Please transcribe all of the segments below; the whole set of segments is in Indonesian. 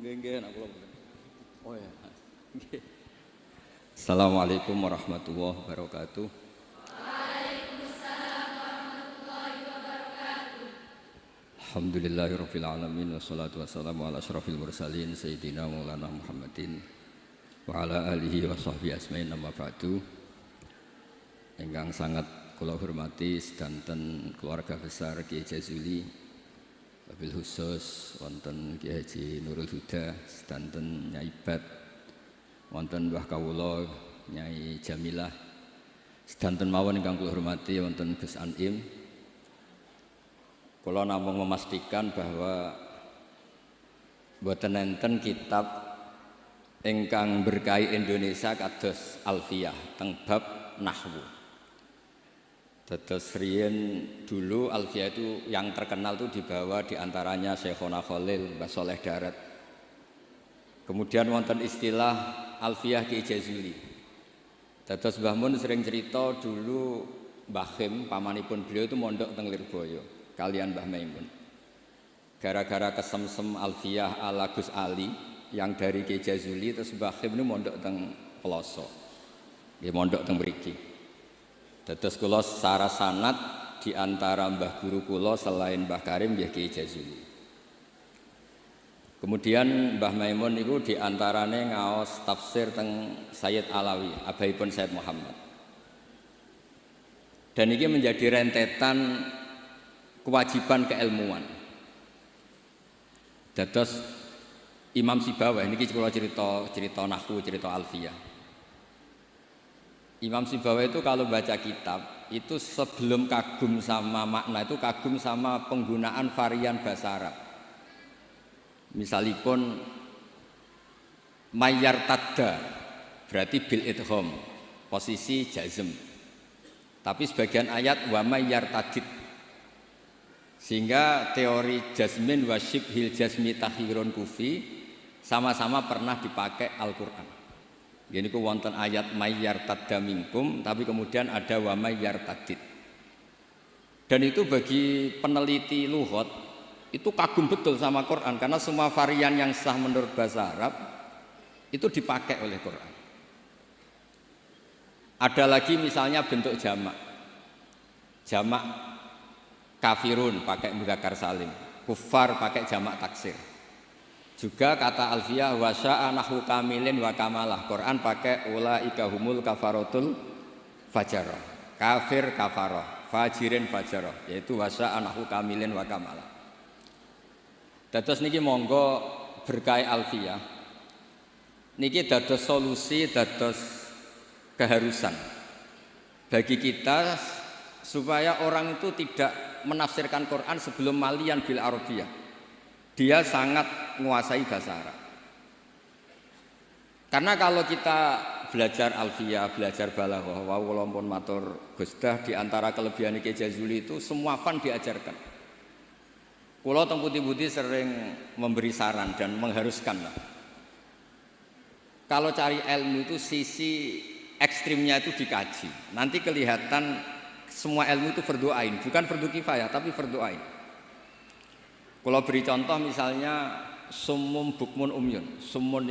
Nggih, nak kula mboten. Oh ya. Nggih. Assalamualaikum warahmatullahi wabarakatuh. Waalaikumsalam warahmatullahi wabarakatuh. Alhamdulillahirabbil alamin wassalatu wassalamu ala asyrofil mursalin sayyidina Maulana Muhammadin wa ala alihi wa sahbihi asmain amma ba'du. Ingkang sangat kula hormati sedanten keluarga besar Kiai Jazuli, wabil khusus wonten Kiai Haji Nurul Huda, sedanten Nyai Bat, wonten Mbah Kawula Nyai Jamilah, sedanten mawon ingkang kula hormati wonten Gus Anim. Kula namung memastikan bahwa boten enten kitab ingkang berkahi Indonesia kados Alfiyah teng bab nahwu. Terus riyen dulu Alfiyah itu yang terkenal itu dibawa diantaranya Syekhona Khalil, Mbah Soleh Darat. Kemudian wonten istilah Alfiyah Kiai Jazuli. Terus Mbah Mun sering cerita dulu Mbah Khim, pamanipun beliau itu mondok teng Lirboyo kalian Mbah Maimun. Gara-gara kesemsem Alfiyah ala Gus Ali yang dari Kiai Jazuli, terus Mbah Khim ini mondok teng Peloso. Nggih mondok teng mriki. Dados kula secara sanad di antara mbah guru kula selain Mbah Karim nggih Kiai Jazuli. Kemudian Mbah Maimun niku di antarane ngaos tafsir teng Sayyid Alawi, abaipun Sayyid Muhammad. Dan ini menjadi rentetan kewajiban keilmuan. Dados Imam Sibawayh niki kula cerita nahwu, cerita Alfiyah. Imam Sibawayh itu kalau baca kitab itu sebelum kagum sama makna itu kagum sama penggunaan varian bahasa Arab. Misalipun mayyar tadda berarti bil idgham, posisi jazm. Tapi sebagian ayat wa mayyar tadid. Sehingga teori jazmin wa syibhil jazmi takhirun kufi sama-sama pernah dipakai Al-Qur'an. Ini ku wonten ayat mayyar tadda minkum, tapi kemudian ada wa mayyar tadid. Dan itu bagi peneliti lughat itu kagum betul sama Quran karena semua varian yang sah menurut bahasa Arab itu dipakai oleh Quran. Ada lagi misalnya bentuk jamak. Jamak kafirun pakai mudzakkar salim, kufar pakai jamak taksir. Juga kata Alfiyah wa sya'a nahwu kamilin wa kamalah. Quran pakai ulaika humul kafaratul fajarah. Kafir kafarah, fajirin fajarah, yaitu wa sya'a nahwu kamilin wa kamalah. Dados niki monggo berkah Alfiyah. Niki dados solusi, dados keharusan bagi kita supaya orang itu tidak menafsirkan Quran sebelum malian bil arabiyah. Dia sangat menguasai bahasa Arab. Karena kalau kita belajar Alfiyah, belajar balaghah, wa walaupun matur Gusdah di antara kelebihan Kiai Jazuli itu semua fan diajarkan. Kula teng putih-putih sering memberi saran dan mengharuskan lah. Kalau cari ilmu itu sisi ekstrimnya itu dikaji. Nanti kelihatan semua ilmu itu fardhu ain, bukan fardhu kifayah tapi fardhu ain. Kalau beri contoh misalnya summum bukmun umyun. Summum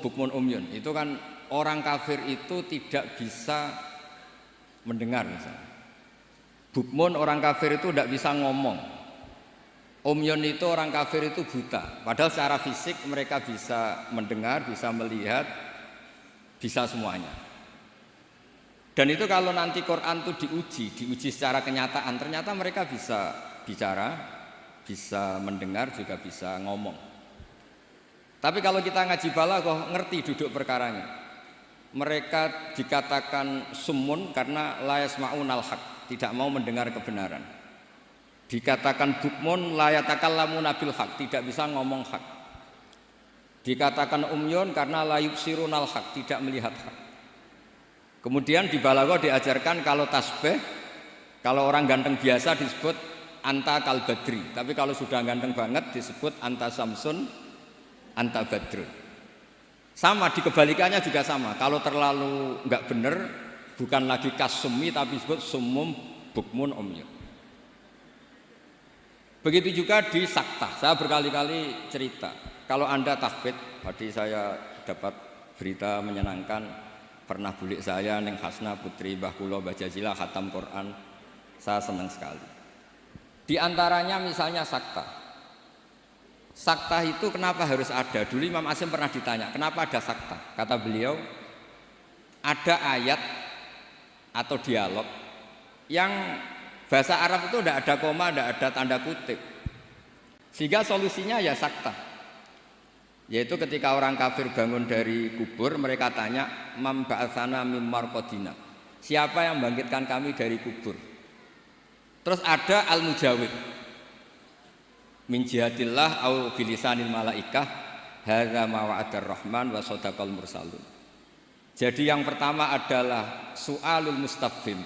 bukmun umyun. Itu kan orang kafir itu tidak bisa mendengar misalnya. Bukmun orang kafir itu tidak bisa ngomong. Umyun itu orang kafir itu buta. Padahal secara fisik mereka bisa mendengar, bisa melihat, bisa semuanya. Dan itu kalau nanti Quran itu diuji secara kenyataan, ternyata mereka bisa bicara, bisa mendengar, juga bisa ngomong. Tapi kalau kita ngaji balaghah ngerti duduk perkaranya. Mereka dikatakan summun karena la yasma'unal haq, tidak mau mendengar kebenaran. Dikatakan bukmun la yatakallamuna bil haq, tidak bisa ngomong hak. Dikatakan umyun karena la yubsirunal haq, tidak melihat hak. Kemudian di balaghah diajarkan kalau tasbih, kalau orang ganteng biasa disebut anta kal badri, tapi kalau sudah ganteng banget disebut anta samsun, anta badrun. Sama di kebalikannya juga sama. Kalau terlalu enggak benar bukan lagi kasumi tapi disebut summum bukmun umyun. Begitu juga di sakta. Saya berkali-kali cerita. Kalau Anda tahfidz, tadi saya dapat berita menyenangkan, pernah bulik saya Neng Hasna putri Mbah Kula Bajazila khatam Quran. Saya senang sekali. Di antaranya misalnya sakta. Sakta itu kenapa harus ada? Dulu Imam Asy'am pernah ditanya, kenapa ada sakta? Kata beliau, ada ayat atau dialog yang bahasa Arab itu tidak ada koma, tidak ada tanda kutip, sehingga solusinya ya sakta. Yaitu ketika orang kafir bangun dari kubur, mereka tanya, "Man ba'atsana mim marqadina?" Siapa yang membangkitkan kami dari kubur? Terus ada al-mujawib. Min jihadillah au bilisanil malaikah hadza ma wa'adar rahman wa sadaqal mursalun. Jadi yang pertama adalah su'alul mustafhim,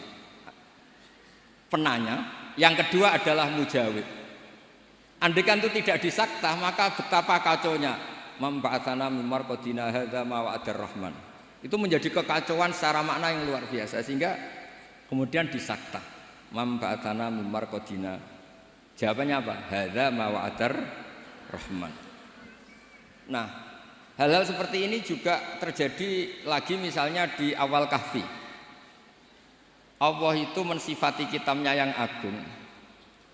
penanya, yang kedua adalah mujawib. Andaikan itu tidak disakta, maka betapa kacaunya. Memba'atsana mim marqadina hadza ma wa'adar rahman. Itu menjadi kekacauan secara makna yang luar biasa, sehingga kemudian disakta. Memba'atsana mim marqadina. Jawabannya apa? Hadza ma wa'adar rahman. Nah, hal-hal seperti ini juga terjadi lagi misalnya di awal Kahfi. Allah itu mensifati kitabnya yang agung.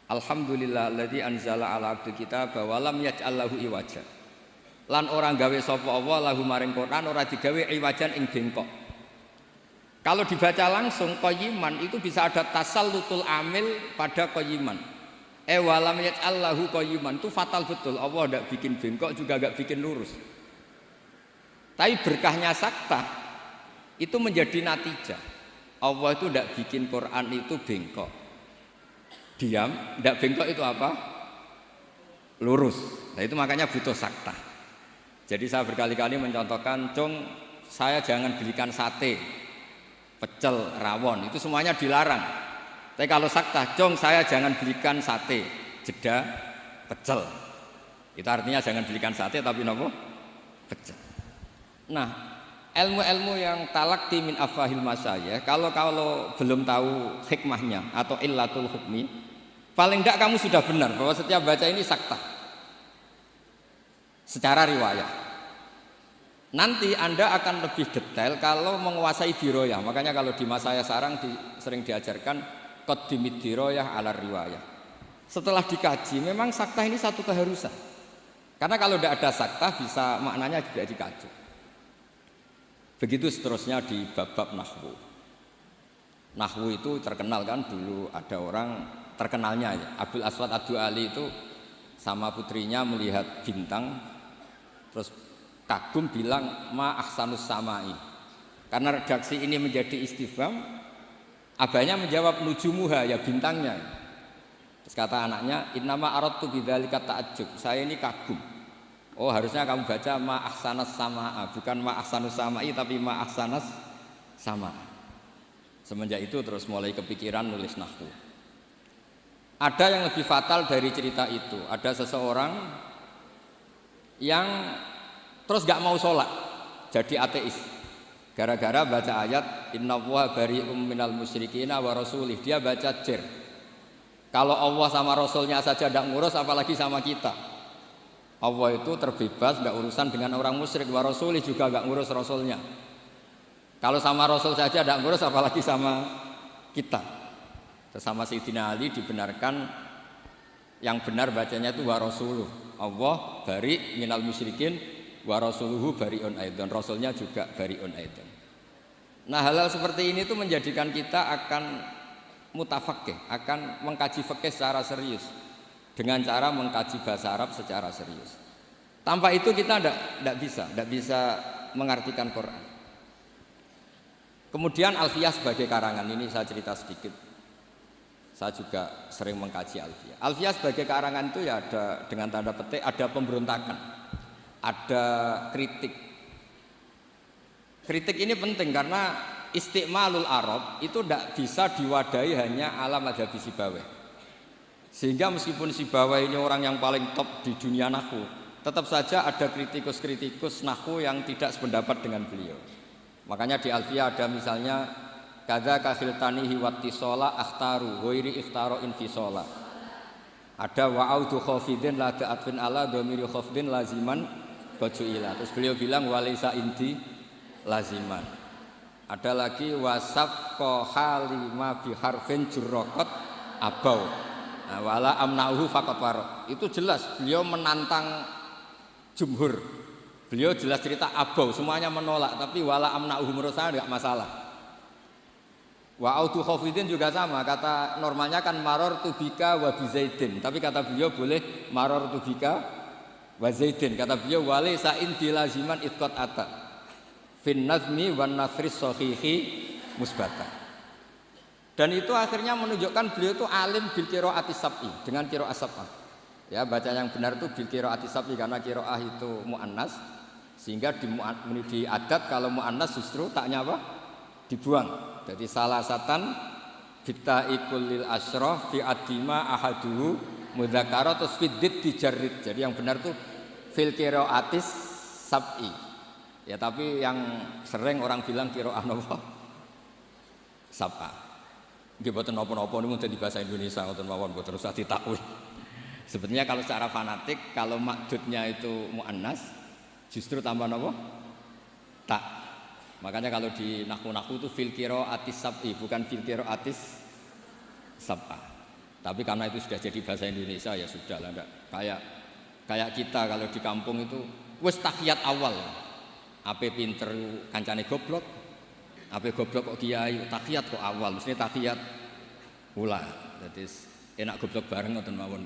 Alhamdulillahilladzi anzala ala abdi kitab wa lam yaj'al lahu iwaja. Lan orang gawe sapa Allah lahu maring Quran ora digawe iwajan ing bengkok. Kalau dibaca langsung qayyiman itu bisa ada tasallutul amil pada qayyiman. Wa lam yaj'al lahu qayyiman itu fatal betul. Allah tidak bikin bengkok juga enggak bikin lurus. Tapi berkahnya sakta itu menjadi natijah. Allah itu tidak bikin Quran itu bengkok. Diam, tidak bengkok itu apa? Lurus. Nah itu makanya butuh sakta. Jadi saya berkali-kali mencontohkan, Cung, saya jangan belikan sate, pecel, rawon, itu semuanya dilarang. Tapi kalau sakta, Cung, saya jangan belikan sate, jeda, pecel. Itu artinya jangan belikan sate tapi nopo? Pecel. Nah, ilmu-ilmu yang talaqti min afahil masyayikh, kalau belum tahu hikmahnya atau illatul hukmi, paling tidak kamu sudah benar bahwa setiap baca ini sakta secara riwayat. Nanti Anda akan lebih detail kalau menguasai diroyah. Makanya kalau di masa saya sarang sering diajarkan qaddimid diroyah ala riwayah. Setelah dikaji, memang sakta ini satu keharusan. Karena kalau tidak ada sakta bisa maknanya juga dikaji. Begitu seterusnya di bab-bab nahwu. Nahwu itu terkenal kan, dulu ada orang terkenalnya ya, Abdul Aswad Ad-Du'ali itu sama putrinya melihat bintang, terus kagum bilang ma ahsanus samai. Karena redaksi ini menjadi istifham, abahnya menjawab nujumuha, ya bintangnya. Terus kata anaknya, innama aradtu bidzalika ta'ajjub, saya ini kagum. Oh harusnya kamu baca ma ahsanas samaa, bukan ma ahsanus samai tapi ma ahsanas samaa. Semenjak itu terus mulai kepikiran nulis nahwu. Ada yang lebih fatal dari cerita itu. Ada seseorang yang terus gak mau sholat, jadi ateis. Gara-gara baca ayat innallaha bari'um minal musyrikina wa rasulih, dia baca jer. Kalau Allah sama Rasulnya saja tidak ngurus, apalagi sama kita. Allah itu terbebas, tidak urusan dengan orang musyrik, wa rasulih juga tidak ngurus Rasulnya. Kalau sama Rasul saja tidak ngurus, apalagi sama kita. Sama Sayyidina Ali dibenarkan, yang benar bacanya itu wa rasuluh. Allah bari minal musyrikin wa rasuluhu bari'un aidan, Rasulnya juga bari'un aidan. Nah hal-hal seperti ini itu menjadikan kita akan mutafaqih, akan mengkaji fikih secara serius dengan cara mengkaji bahasa Arab secara serius. Tanpa itu kita tidak bisa mengartikan Quran. Kemudian Alfiyah sebagai karangan, ini saya cerita sedikit. Saya juga sering mengkaji Alfiyah. Alfiyah sebagai karangan itu ya ada dengan tanda petik, ada pemberontakan, ada kritik. Kritik ini penting karena istiqmalul Arab itu tidak bisa diwadahi hanya ala madzhabi Sibawayh. Sehingga meskipun Sibawayh ini orang yang paling top di dunia nahwu, tetap saja ada kritikus-kritikus nahwu yang tidak sependapat dengan beliau. Makanya di Alfiyah ada misalnya kadza kafiltanihi wattisola akhtaru ghairi ikhtaro infisola. Ada wa'audu khafidin la ta'atfin ala dhamiri khafdin laziman bajuila. Terus beliau bilang walisa indi laziman. Ada lagi wasaf halima bi harfin jurraqat abau. Nah, wala amna'uhu faqat warok. Itu jelas beliau menantang jumhur. Beliau jelas cerita abau, semuanya menolak, tapi wala amna'uhu menurut saya enggak masalah. Wa autu khafidin juga sama, kata normalnya kan maror tubika wa bizaidin, tapi kata beliau boleh maror tubika wa zaidin. Kata beliau wali sa'in dilaziman itqat ata fin nazmi wan nasri sahihi musbata. Dan itu akhirnya menunjukkan beliau itu alim bil qiraati sab'i, dengan qiraat sab'ah. Ya, baca yang benar itu bil qiraati sab'i karena qiraah itu muannas, sehingga di adat kalau muannas justru taknya apa? Dibuang. Jadi salah satan kita ikulil asroh fi adima ahaduhu mudzakkara terus fiddit dijarrid. Jadi yang benar tuh fil qiraatis sab'i. Ya tapi yang sering orang bilang qiraah napa? Sab'a. Nggih boten napa-napa niku dadi bahasa Indonesia ngoten mawon boten usah ditakwil. Sebetulnya kalau secara fanatik kalau makdudnya itu muannas justru tambah napa? Tak. Makanya kalau di nahwu itu fil qiraatis sab'i bukan fil qiraatis sab'a. Tapi karena itu sudah jadi bahasa Indonesia ya sudah lah, enggak kayak kita kalau di kampung itu wis tahiyat awal. Ape pinter kancane goblok. Ape goblok kok kiai tahiyat kok awal, mesti tahiyat ula. Jadi enak goblok bareng ngoten mawon.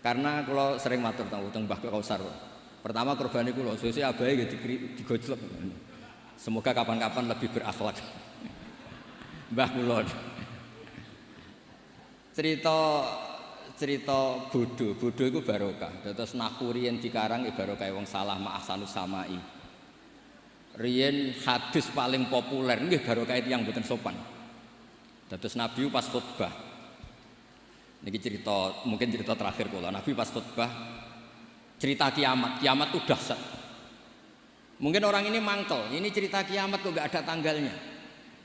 Karena kalau sering matur teng Mbah Kausar. Pertama kurbane kula sesuk abahe nggih digojlok. Semoga kapan-kapan lebih berakhlak. Mbah kula. Cerita bodoh itu barokah. Terus nahwu riyen dikarang barokah wong salah ma ahsanus samai. Riyen hadis paling populer nggih barokah tiyang mboten sopan. Terus Nabi pas khutbah. Niki cerita mungkin cerita terakhir kula. Nabi pas khutbah cerita kiamat itu dahsyat. Mungkin orang ini mangkel, ini cerita kiamat kok gak ada tanggalnya.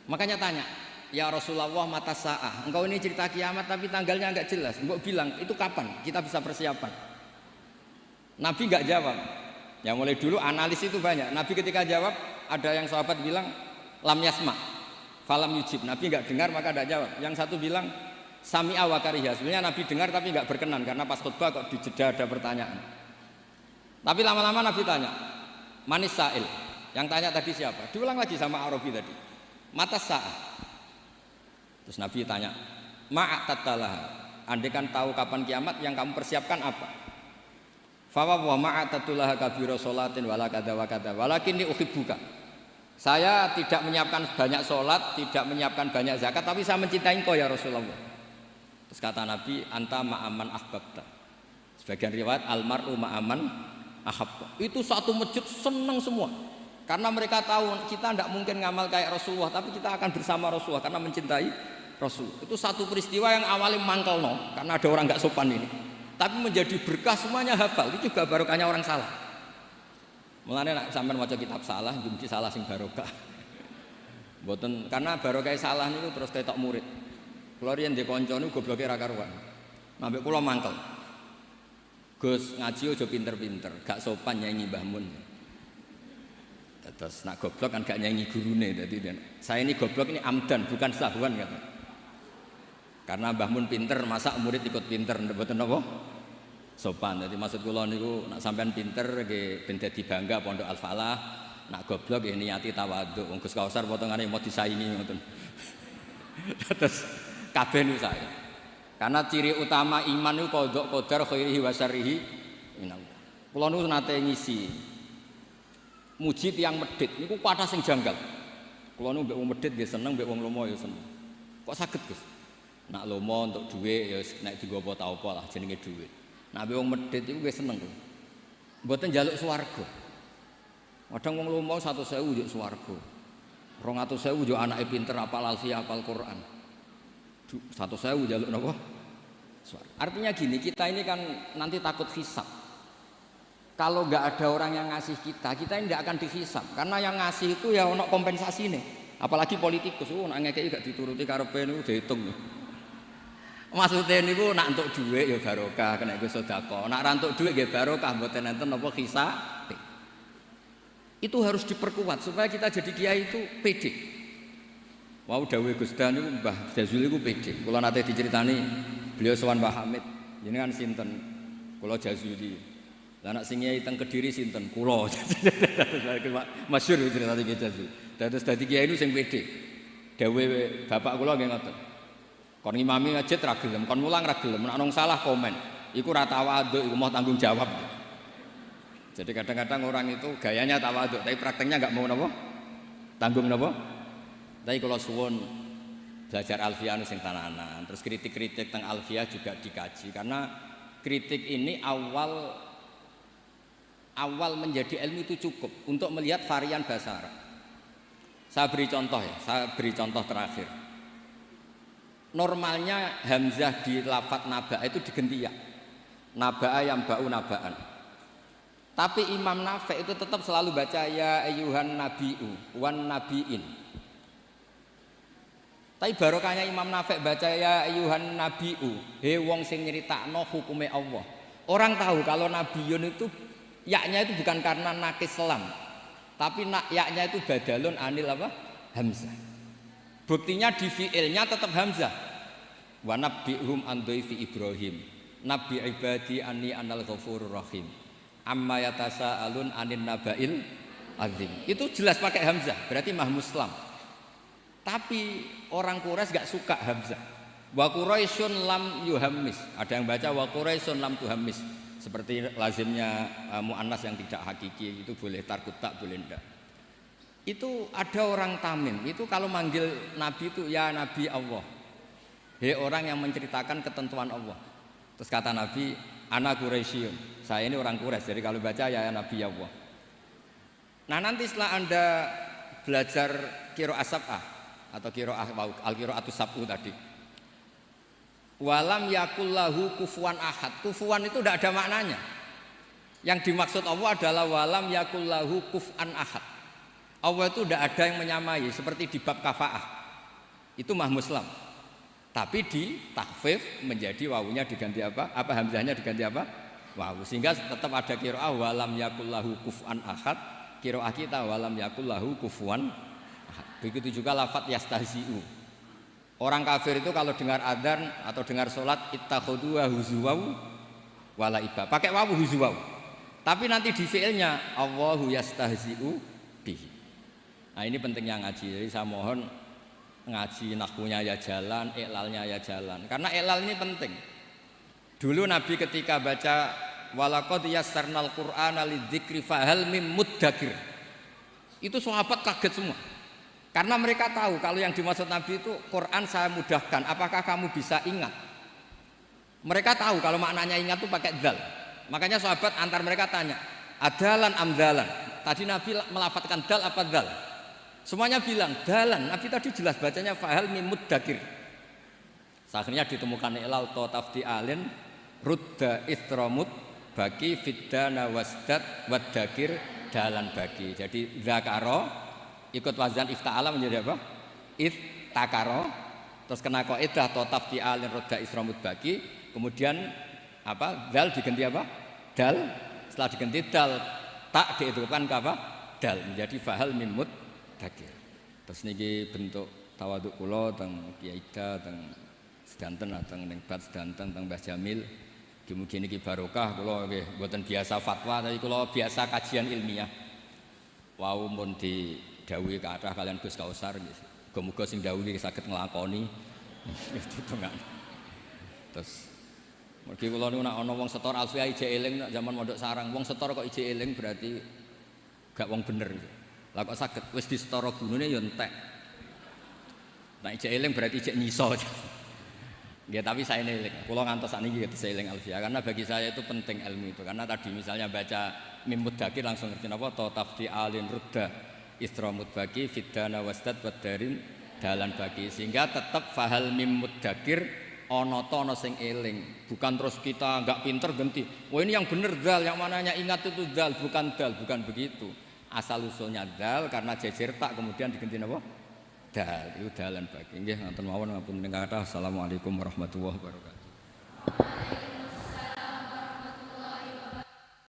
Makanya tanya, ya Rasulullah mata sa'ah, engkau ini cerita kiamat tapi tanggalnya enggak jelas. Engkau bilang, itu kapan kita bisa persiapan? Nabi enggak jawab. Ya mulai dulu analis itu banyak. Nabi ketika jawab, ada yang sahabat bilang, lam yasma, falam yujib. Nabi enggak dengar maka enggak jawab. Yang satu bilang, sami'a wa kariha. Sebenarnya Nabi dengar tapi enggak berkenan karena pas khutbah kok dijeda ada pertanyaan. Tapi lama-lama Nabi tanya, manis sa'il, yang tanya tadi siapa? Diulang lagi sama Arabi tadi. Mata sa'ah. Terus Nabi tanya, ma'at tatalaha. Andai kan tahu kapan kiamat, yang kamu persiapkan apa? Fawa wa ma'at tatulaha kabira sholatin wala kada wa kada. Walakinni uhibbuka. Saya tidak menyiapkan banyak sholat, tidak menyiapkan banyak zakat, tapi saya mencintai engkau ya Rasulullah. Terus kata Nabi, anta ma'aman ahbabta. Sebagian riwayat almar'u ma'aman ahab. Itu satu masjid senang semua. Karena mereka tahu kita tidak mungkin ngamal kayak Rasulullah, tapi kita akan bersama Rasulullah karena mencintai Rasul. Itu satu peristiwa yang awalnya mangkel karena ada orang nggak sopan ini. Tapi menjadi berkah semuanya hafal. Itu juga barokahnya orang salah. Mulane nek sampean maca kitab salah, mesti salah sing barokah. Mboten karena barokah salah niku terus ketok murid. Kula riyen ndek kanca niku gobloke ra karuan. Ambek kula mangkel. Gus ngaji aja pinter-pinter, gak sopan nyanyi Mbah Mun. Terus nak goblok kan gak nyanyi gurune. Jadi saya ini goblok ini amdan bukan sahwan kata. Karena Mbah Mun pinter, masa murid ikut pinter, mboten napa? Sopan. Jadi maksud kula niku nak sampean pinter nggih ben dadi bangga Pondok Al Falah, nak goblok nggih niati tawadhu. Wong Gus Kausar potongane mau disaingi ngoten. Terus kabeh niku saya. Karena ciri utama iman itu qadha qadar khairihi wa syarrihi minallah. Kula niku nate ngisi muji tiyang medhit niku kuwatah sing janggal. Kula niku mbek wong medhit nggih seneng, mbek wong lomo ya seneng. Kok saged, Gus? Nak lomo untuk dhuwit ya nek dienggo apa ta apa lah jenenge dhuwit. Nak mbek wong medhit iku nggih seneng kok. Mboten njaluk swarga. Kadang wong lomo 100.000 njuk swarga. 200.000 njuk anake pinter apal alfiah apal Quran. 100.000 jaluk napa? Artinya gini, kita ini kan nanti takut hisab. Kalau nggak ada orang yang ngasih kita ini tidak akan dihisab. Karena yang ngasih itu ya ono kompensasi nih. Apalagi politikus, nak ngekeki gak dituruti karepe niku diitung. Maksudnya niku nak entuk dhuwit ya barokah, kena iku sedekah. Nak ra entuk dhuwit nggih barokah, mboten enten napa hisab. Itu harus diperkuat supaya kita jadi kiai itu pede. Wau dawuh Gus Dan niku Mbah Jazuli iku pede. Kula nate diceritani beliau sowan Mbah Hamid, jenengan sinten? Kula Jazuli. Lah anak sing kiai teng Kediri sinten? Kula. Masyhur cerita iki Jazuli. Dados dadi kiai niku sing pede. Dawuh bapak kula nggih ngoten. Kon ngimami masjid ra gelem, kon mulang ra gelem, nek ana salah komen. Iku ra tawaduk, iku mau tanggung jawab. Jadi kadang-kadang orang itu gayanya tawaduk, tapi prakteknya enggak mau napa? Tanggung napa? Tapi kalau suwun belajar alfiah sing tananan, terus kritik-kritik tentang alfiah juga dikaji karena kritik ini awal menjadi ilmu itu cukup untuk melihat varian bahasa Arab. Saya beri contoh terakhir. Normalnya hamzah di lafadz naba itu diganti ya. Naba'a yang ba'u naba'an. Tapi Imam Nafi' itu tetap selalu baca ya ayyuhan nabi'u wan nabi'in. Tapi barokahnya Imam Nafi' baca ya ayyuhan nabi'u, he wong sing nyeritakno hukume Allah. Orang tahu kalau nabiyun itu yaknya itu bukan karena nakis selam, tapi yaknya itu badalun anil apa? Hamzah. Buktinya di fi'ilnya tetap hamzah. Wa nabbihum an dhaifi Ibrahim. Nabi ibadi anni anal ghafurur rahim. Amma yatasaalun anin nabail azim. Itu jelas pakai hamzah, berarti mahmuslam. Tapi orang Quraisy enggak suka hamzah. Wa Quraisyun lam yuhammis. Ada yang baca wa Quraisyun lam tuhammis. Seperti lazimnya muannas yang tidak hakiki itu boleh tarkut tak boleh enggak. Itu ada orang Tamim, itu kalau manggil Nabi itu ya Nabi Allah. Hei orang yang menceritakan ketentuan Allah. Terus kata Nabi, ana Quraisyun. Saya ini orang Quraisy, jadi kalau baca ya Nabi Allah. Nah nanti setelah Anda belajar qiraah sab'ah atau qiraah al-qiraatus sab'u tadi. Walam yakullahu kufuwan ahad. Kufuwan itu tidak ada maknanya. Yang dimaksud Allah adalah walam yakullahu kuf'an ahad. Allah itu tidak ada yang menyamai seperti di bab kafaah. Itu mahmuslam. Tapi di takhfif menjadi wawunya diganti apa? Apa hamzahnya diganti apa? Wawu. Sehingga tetap ada qiraah walam yakullahu kuf'an ahad. Qiraah kita walam yakullahu kufuwan ahad. Begitu juga lafadz yastahzi'u. Orang kafir itu kalau dengar adzan atau dengar salat ittakhadhu huzuwau wala iba. Pakai wawu huzuwau. Tapi nanti di fi'ilnya Allahu yastahzi'u bihi. Nah ini pentingnya ngaji. Jadi saya mohon ngaji nahwunya ya jalan, iklalnya ya jalan. Karena iklal ini penting. Dulu Nabi ketika baca walaqad yassarnal Qur'ana lidzikri fahal mim muddakir. Itu sahabat kaget semua. Karena mereka tahu kalau yang dimaksud Nabi itu Quran saya mudahkan, apakah kamu bisa ingat? Mereka tahu kalau maknanya ingat itu pakai dzal. Makanya sahabat antar mereka tanya, adalan amdalan. Tadi Nabi melafadzkan dal apa dzal? Semuanya bilang dalan. Nabi tadi jelas bacanya fahal mim muddakir. Akhirnya ditemukan ilal tafdi alin rudda istramut bagi fiddana wasdat waddakir dalan bagi. Jadi zakaro ikut wazan ifta'ala menjadi apa? Iftakaro. Terus kena kaidah tafdi alin rudda istramut bagi. Kemudian apa? Dal diganti apa? Dal. Setelah diganti dal tak diidhofkan ke apa? Dal menjadi fahal mim muddakir. Terus niki bentuk tawaduk kula teng Kiai Ida teng sedanten teng ning Bat sedanten teng Mbah Jamil. Mugi niki barokah kula nggih mboten biasa fatwa tapi kula biasa kajian ilmiah. Wau mun didhawuhi kathah kalian Gus Kausar nggih. Muga-muga sing dawuhi saged nglakoni. Terus mergi kula niku nek ana wong setor alfiah ije eling nek zaman mondok sarang wong setor kok ije eling berarti gak wong bener. Lah kok saged wis disetara gunune ya entek. Nek ijek eling berarti ijek nyiso. Nggih tapi saya eling. Kula ngantos sakniki saya eling alfiah karena bagi saya itu penting ilmu itu. Karena tadi misalnya baca mim muddakir langsung ngerti napa ta tafdi alin rudda istramut bagi fiddana wasdad wadarin dalan bagi sehingga tetap fahal mim muddakir ana ta ana sing eling. Bukan terus kita enggak pinter ganti. Oh ini yang bener dal, yang mananya ingat itu dal, bukan begitu. Asal usulnya dal karena jejer tak kemudian diganti apa? dalan bagi nggih ngoten mawon ngapunten kathah. Assalamualaikum warahmatullahi wabarakatuh.